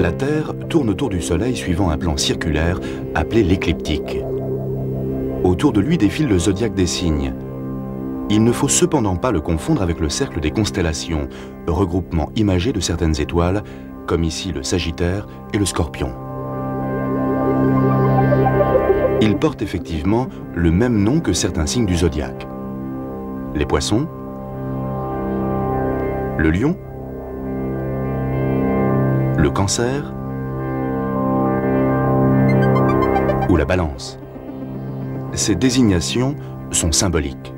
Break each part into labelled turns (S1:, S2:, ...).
S1: La Terre tourne autour du Soleil suivant un plan circulaire appelé l'écliptique. Autour de lui défile le zodiaque des signes. Il ne faut cependant pas le confondre avec le cercle des constellations, regroupement imagé de certaines étoiles, comme ici le Sagittaire et le Scorpion. Il porte effectivement le même nom que certains signes du zodiaque. Les Poissons, le Lion, le Cancer ou la Balance. Ces désignations sont symboliques.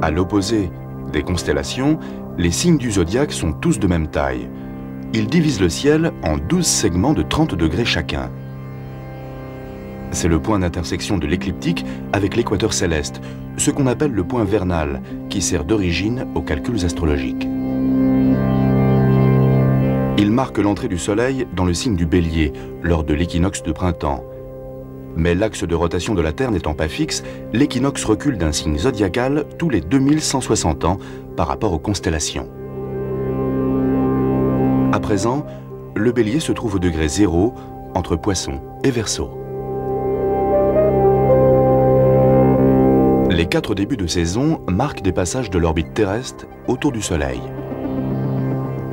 S1: À l'opposé des constellations, les signes du zodiaque sont tous de même taille. Ils divisent le ciel en 12 segments de 30 degrés chacun. C'est le point d'intersection de l'écliptique avec l'équateur céleste, ce qu'on appelle le point vernal, qui sert d'origine aux calculs astrologiques. Il marque l'entrée du Soleil dans le signe du Bélier, lors de l'équinoxe de printemps. Mais l'axe de rotation de la Terre n'étant pas fixe, l'équinoxe recule d'un signe zodiacal tous les 2160 ans par rapport aux constellations. À présent, le Bélier se trouve au degré 0 entre Poisson et Verseau. Les 4 débuts de saison marquent des passages de l'orbite terrestre autour du Soleil.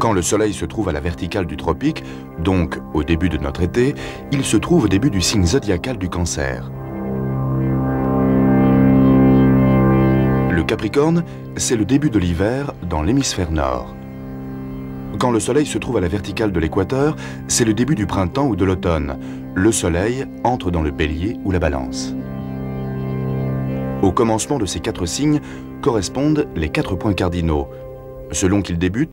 S1: Quand le Soleil se trouve à la verticale du tropique, donc au début de notre été, il se trouve au début du signe zodiacal du Cancer. Le Capricorne, c'est le début de l'hiver dans l'hémisphère nord. Quand le Soleil se trouve à la verticale de l'équateur, c'est le début du printemps ou de l'automne. Le Soleil entre dans le Bélier ou la Balance. Au commencement de ces 4 signes correspondent les 4 points cardinaux. Selon qu'ils débutent,